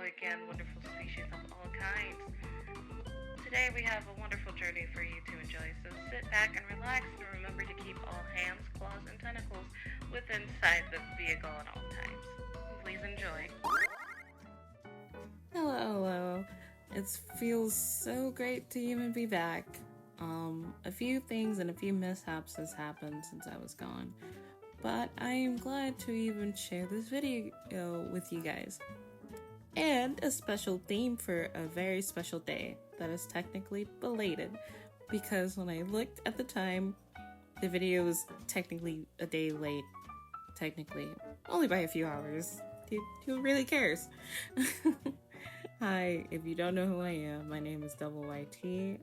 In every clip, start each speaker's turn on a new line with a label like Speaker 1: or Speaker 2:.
Speaker 1: again, wonderful species of all kinds. Today we have a wonderful journey for you to enjoy, so sit back and relax and remember to keep all hands, claws, and tentacles within inside the vehicle at all times. Please enjoy.
Speaker 2: Hello. It feels so great to even be back. A few things and a few mishaps has happened since I was gone, but I am glad to even share this video with you guys. And a special theme for a very special day that is technically belated, because when I looked at the time, the video was technically a day late. Technically, only by a few hours. Who really cares? Hi, if you don't know who I am, my name is DevilatworkYT.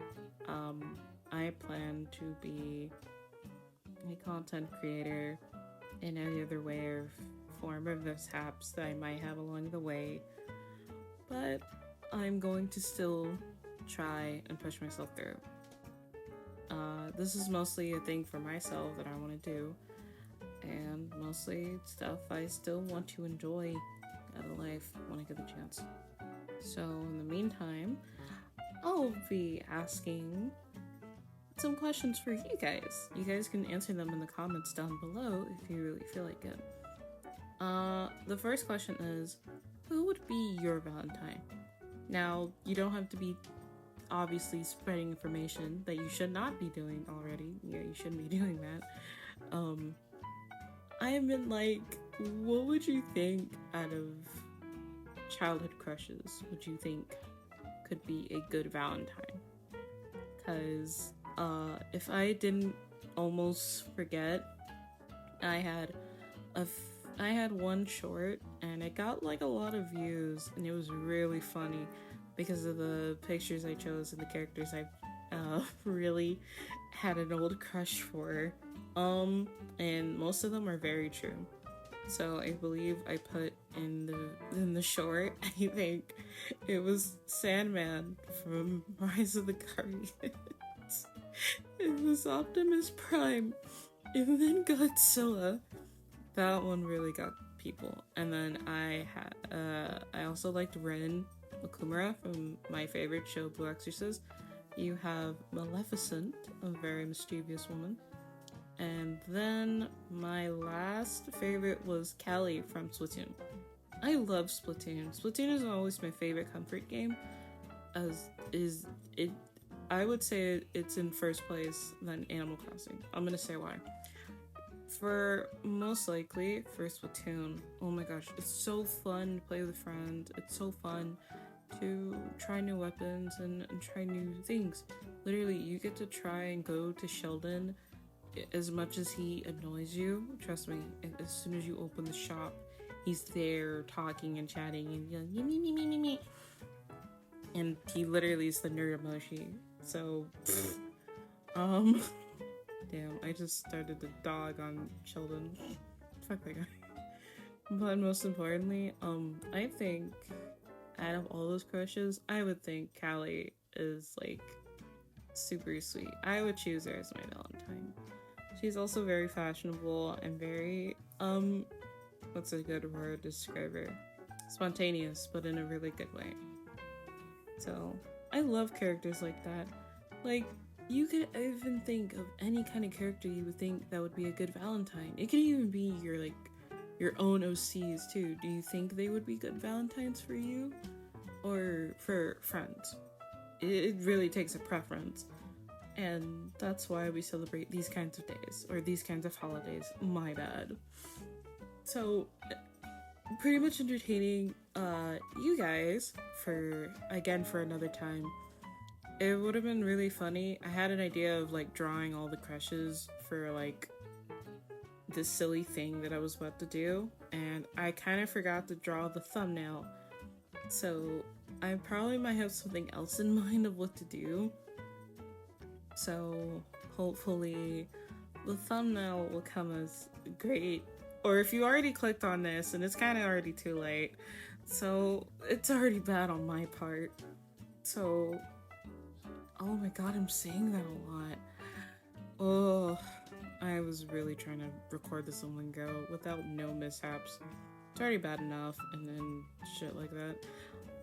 Speaker 2: I plan to be a content creator in any other way or form of mishaps that I might have along the way, but I'm going to still try and push myself through. This is mostly a thing for myself that I want to do, and mostly stuff I still want to enjoy out of life when I get the chance. So in the meantime, I'll be asking some questions for you guys. You guys can answer them in the comments down below if you really feel like it. The first question is, who would be your Valentine? Now, you don't have to be obviously spreading information that you should not be doing already. Yeah, you shouldn't be doing that. I have been like, what would you think out of childhood crushes would you think could be a good Valentine? Because if I didn't almost forget, I had one short and it got like a lot of views, and it was really funny because of the pictures I chose and the characters I really had an old crush for, and most of them are very true. So I believe I put in the short, I think it was Sandman from Rise of the Guardians. It was Optimus Prime, and then Godzilla. That one really got people. And then I also liked Ren Okumura from my favorite show, Blue Exorcist. You have Maleficent, a very mischievous woman. And then my last favorite was Callie from Splatoon. I love Splatoon. Splatoon is always my favorite comfort game. I would say it's in first place than Animal Crossing. I'm gonna say why. For most likely, for Splatoon, oh my gosh, it's so fun to play with friends. It's so fun to try new weapons and try new things. Literally, you get to try and go to Sheldon. As much as he annoys you, trust me, as soon as you open the shop, he's there talking and chatting and yelling, me. And he literally is the nerd emoji. So, damn, I just started to dog on Sheldon. Fuck that guy. But most importantly, I think out of all those crushes, I would think Callie is like super sweet. I would choose her as my Valentine. She's also very fashionable and very, what's a good word to describe her? Spontaneous, but in a really good way. So, I love characters like that. Like, you could even think of any kind of character you would think that would be a good Valentine. It could even be your own OCs too. Do you think they would be good Valentines for you? Or for friends? It really takes a preference. And that's why we celebrate these kinds of days, or these kinds of holidays. My bad. So, pretty much entertaining you guys for another time. It would have been really funny. I had an idea of like drawing all the crushes for like this silly thing that I was about to do, and I kind of forgot to draw the thumbnail. So, I probably might have something else in mind of what to do. So hopefully the thumbnail will come as great. Or if you already clicked on this and it's kind of already too late, so it's already bad on my part. So, oh my god, I'm saying that a lot. Oh, I was really trying to record this in one go without no mishaps. It's already bad enough, and then shit like that.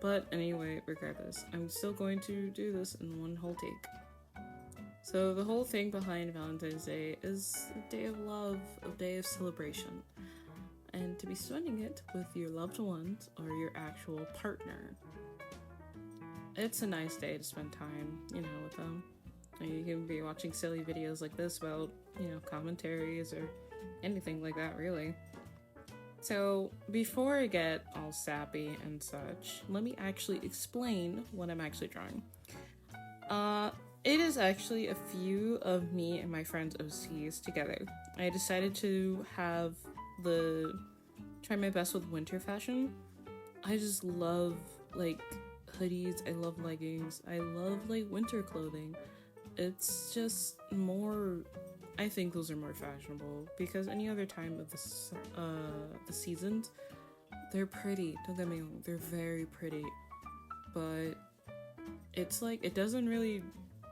Speaker 2: But anyway, regardless, I'm still going to do this in one whole take. So the whole thing behind Valentine's Day is a day of love, a day of celebration, and to be spending it with your loved ones or your actual partner. It's a nice day to spend time, with them. And you can be watching silly videos like this about, commentaries or anything like that, really. So, before I get all sappy and such, let me actually explain what I'm actually drawing. It is actually a few of me and my friends' OCs together. I decided to try my best with winter fashion. I just love, hoodies, I love leggings, I love, winter clothing. It's just more... I think those are more fashionable because any other time of the seasons, they're pretty. Don't get me wrong, they're very pretty, but it's it doesn't really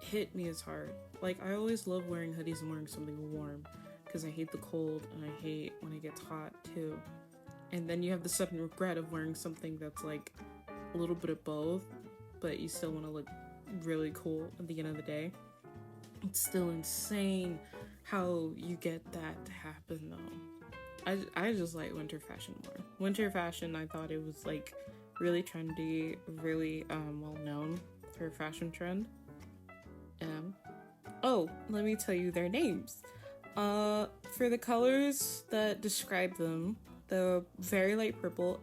Speaker 2: hit me as hard. I always love wearing hoodies and wearing something warm because I hate the cold and I hate when it gets hot too. And then you have the sudden regret of wearing something that's a little bit of both, but you still want to look really cool at the end of the day. It's still insane how you get that to happen though. I just like winter fashion more. Winter fashion, I thought it was really trendy, really well known for a fashion trend. Oh, let me tell you their names. For the colors that describe them, the very light purple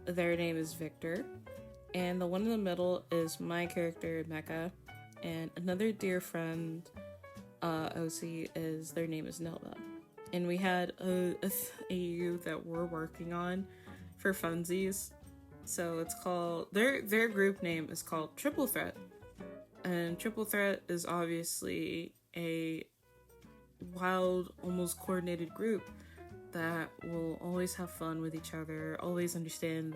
Speaker 2: their name is Victor, and the one in the middle is my character Mecca, and another dear friend OC their name is Nelda. And we had a AU that we're working on for funsies. So it's called, their group name is called Triple Threat. And Triple Threat is obviously a wild, almost coordinated group that will always have fun with each other, always understand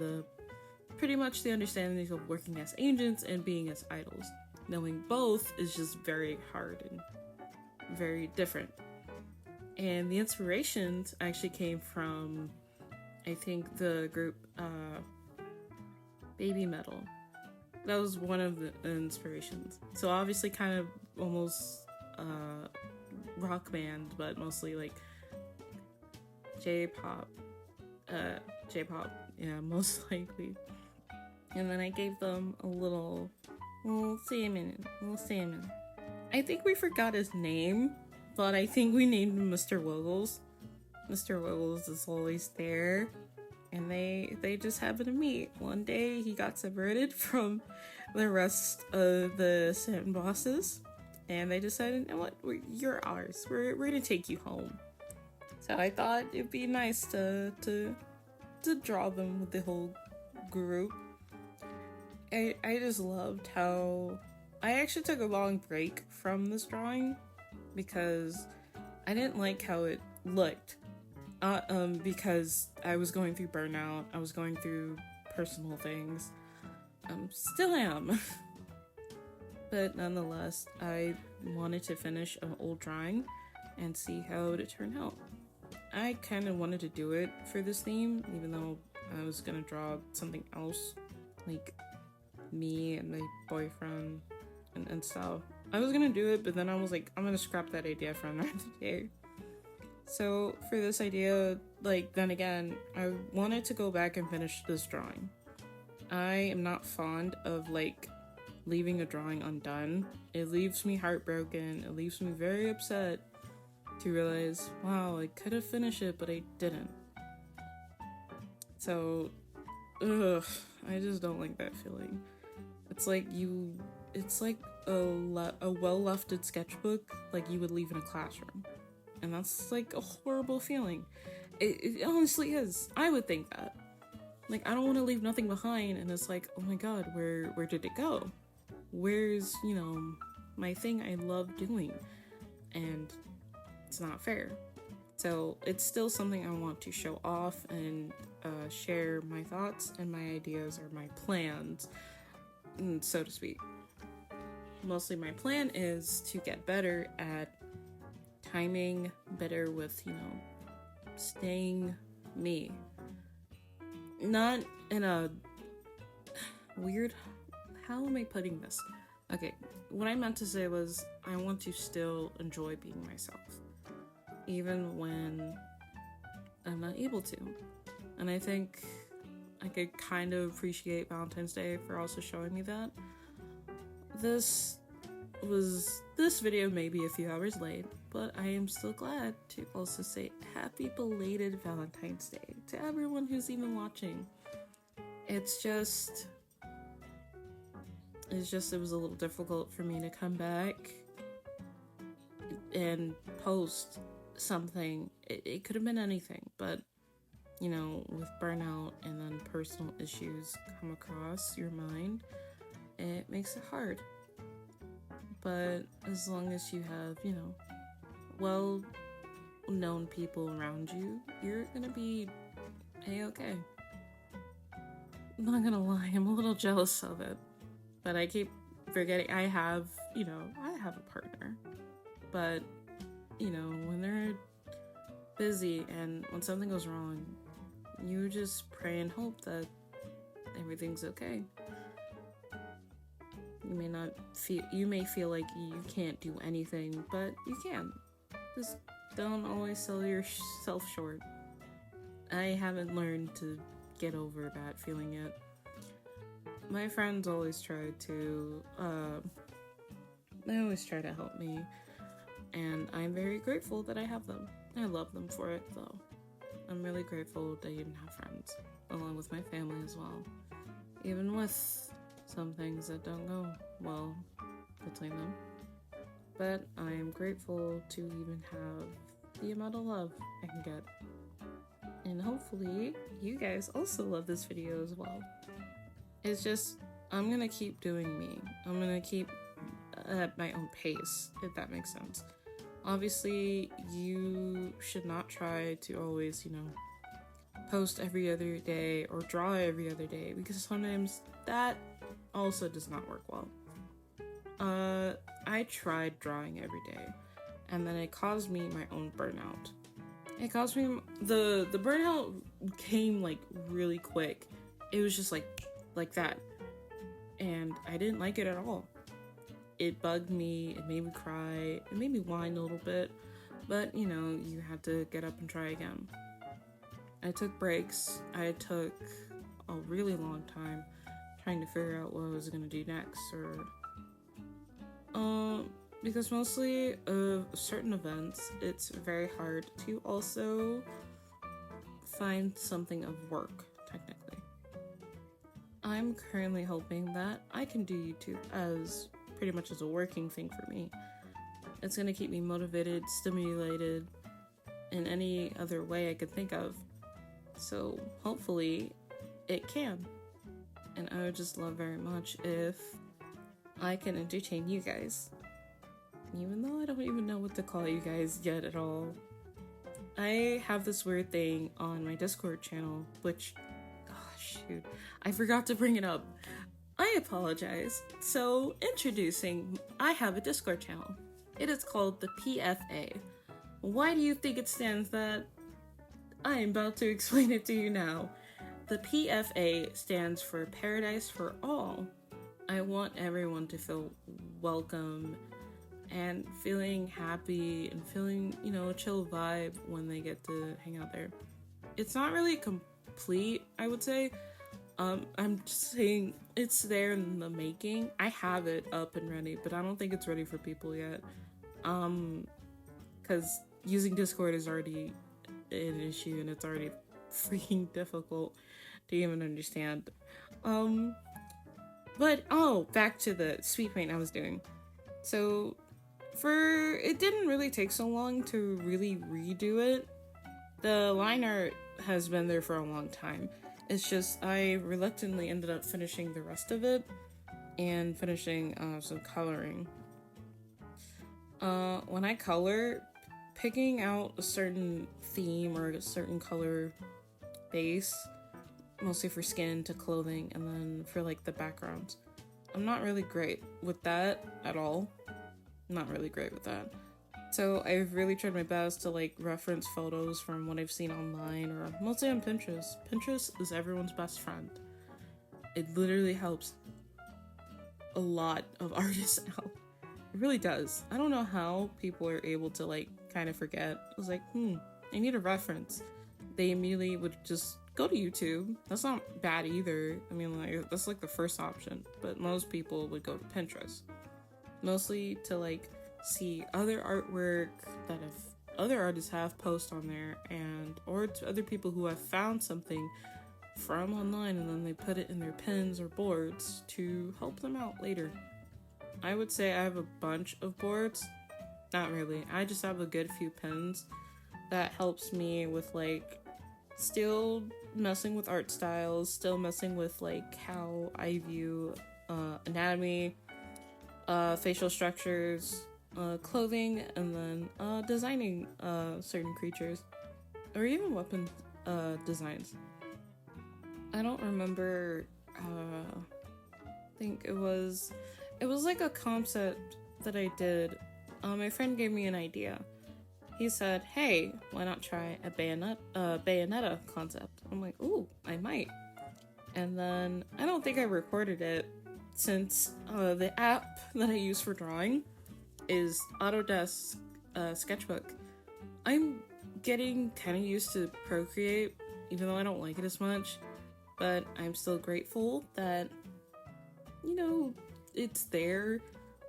Speaker 2: pretty much the understanding of working as agents and being as idols. Knowing both is just very hard and very different. And the inspirations actually came from, I think, the group Baby Metal. That was one of the inspirations. So obviously kind of almost rock band, but mostly J-pop. Yeah, most likely. And then I gave them a little salmon. I think we forgot his name, but I think we named him Mr. Wiggles. Mr. Wiggles is always there, and they just happened to meet. One day he got separated from the rest of the Sin bosses, and they decided, you know what, you're ours. We're gonna take you home. So I thought it'd be nice to draw them with the whole group. I just loved how I actually took a long break from this drawing because I didn't like how it looked. Because I was going through burnout, I was going through personal things. Still am. But nonetheless, I wanted to finish an old drawing and see how it turned out. I kind of wanted to do it for this theme, even though I was gonna draw something else, like me and my boyfriend and stuff. I was gonna do it, but then I was like, I'm gonna scrap that idea for another day. So for this idea, then again, I wanted to go back and finish this drawing. I am not fond of leaving a drawing undone. It leaves me heartbroken. It leaves me very upset to realize, wow, I could have finished it, but I didn't. So, I just don't like that feeling. It's like a well-lefted sketchbook, you would leave in a classroom. And that's a horrible feeling. It honestly is. I would think that. I don't want to leave nothing behind, and it's oh my god, where did it go? Where's, my thing I love doing? And it's not fair. So it's still something I want to show off and share my thoughts and my ideas or my plans, so to speak. Mostly my plan is to get better at timing, better with, staying me. Not in a weird... How am I putting this? Okay, what I meant to say was I want to still enjoy being myself, even when I'm not able to. And I think I could kind of appreciate Valentine's Day for also showing me that. This video may be a few hours late, but I am still glad to also say happy belated Valentine's Day to everyone who's even watching. It was a little difficult for me to come back and post something. It could have been anything, but you know, with burnout and then personal issues come across your mind, it makes it hard. But as long as you have, you know, well-known people around you, you're gonna be A-okay. I'm not gonna lie, I'm a little jealous of it. But I keep forgetting I have a partner. But, you know, when they're busy and when something goes wrong, you just pray and hope that everything's okay. You may feel like you can't do anything, but you can. Just don't always sell yourself short. I haven't learned to get over that feeling yet. My friends always try to help me, and I'm very grateful that I have them. I love them for it, though. I'm really grateful to even have friends, along with my family as well. Even with some things that don't go well between them. But I am grateful to even have the amount of love I can get. And hopefully, you guys also love this video as well. It's just, I'm gonna keep doing me. I'm gonna keep at my own pace, if that makes sense. Obviously, you should not try to always, you know, post every other day or draw every other day, because sometimes that also does not work well. I tried drawing every day, and then it caused me my own burnout. It caused me, the burnout came like really quick. It was just like that, and I didn't like it at all. It bugged me, it made me cry, it made me whine a little bit, but you know, you had to get up and try again. I took breaks. I took a really long time trying to figure out what I was gonna do next, because mostly of certain events, it's very hard to also find something of work, technically. I'm currently hoping that I can do YouTube as pretty much as a working thing for me. It's gonna keep me motivated, stimulated, in any other way I could think of. So hopefully it can. And I would just love very much if I can entertain you guys. Even though I don't even know what to call you guys yet at all. I have this weird thing on my Discord channel, which, shoot, I forgot to bring it up. I apologize. So, introducing, I have a Discord channel. It is called the PFA. Why do you think it stands that? I am about to explain it to you now. The PFA stands for Paradise for All. I want everyone to feel welcome and feeling happy and feeling, you know, a chill vibe when they get to hang out there. It's not really complete, I would say. I'm just saying it's there in the making. I have it up and ready, but I don't think it's ready for people yet. Because using Discord is already an issue and it's already freaking difficult to even understand. But back to the speed paint I was doing. So it didn't really take so long to really redo it. The line art has been there for a long time. It's just I reluctantly ended up finishing the rest of it and finishing some coloring. When I color, picking out a certain theme or a certain color base, mostly for skin to clothing and then for like the backgrounds, I'm not really great with that at all. Not really great with that. So I've really tried my best to like reference photos from what I've seen online or mostly on Pinterest. Pinterest is everyone's best friend. It literally helps a lot of artists out. It really does. I don't know how people are able to like kind of forget. I was like, I need a reference. They immediately would just go to YouTube. That's not bad either. I mean, like, that's like the first option. But most people would go to Pinterest. Mostly to like see other artwork that other artists have post on there, and or to other people who have found something from online and then they put it in their pins or boards to help them out later. I would say I have a bunch of boards. Not really. I just have a good few pins that helps me with like still messing with art styles, still messing with like how I view anatomy, facial structures, clothing, and then designing certain creatures or even weapon designs. I don't remember. I think it was like a concept that I did. My friend gave me an idea. He said, "Hey, why not try a bayonetta concept?" I'm like, "Ooh, I might." And then I don't think I recorded it since the app that I use for drawing is Autodesk Sketchbook. I'm getting kind of used to Procreate, even though I don't like it as much. But I'm still grateful that, it's there,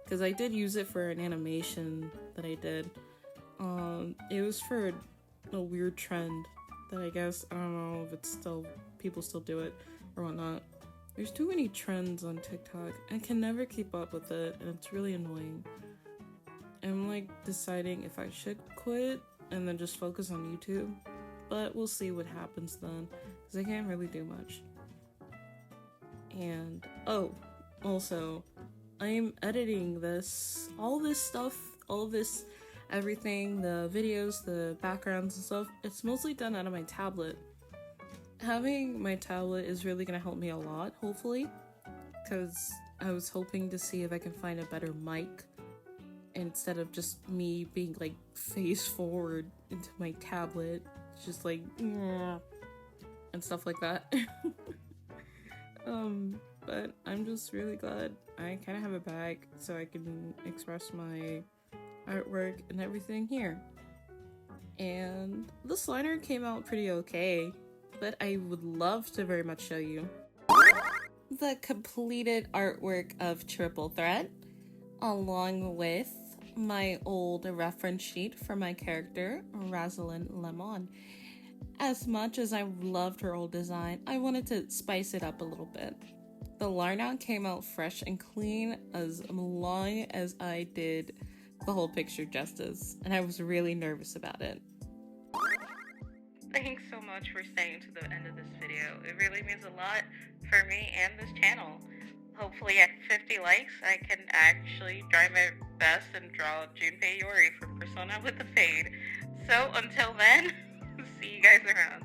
Speaker 2: because I did use it for an animation that I did. It was for a weird trend that I guess, I don't know if it's still, people still do it or whatnot. There's too many trends on TikTok. I can never keep up with it, and it's really annoying. I'm like deciding if I should quit and then just focus on YouTube. But we'll see what happens then, because I can't really do much. And, also, I'm editing all this, everything, the videos, the backgrounds and stuff. It's mostly done out of my tablet. Having my tablet is really going to help me a lot, hopefully, because I was hoping to see if I can find a better mic instead of just me being like face forward into my tablet, just like and stuff like that. But I'm just really glad I kind of have a bag so I can express my artwork and everything here. And this liner came out pretty okay, but I would love to very much show you the completed artwork of Triple Threat, along with my old reference sheet for my character, Rosalind Lemon. As much as I loved her old design, I wanted to spice it up a little bit. The liner came out fresh and clean as long as I did the whole picture justice, and I was really nervous about it.
Speaker 1: Thanks so much for staying to the end of this video. It really means a lot for me and this channel. Hopefully at 50 likes, I can actually try my best and draw Junpei Yori from Persona with the Fade. So until then, see you guys around.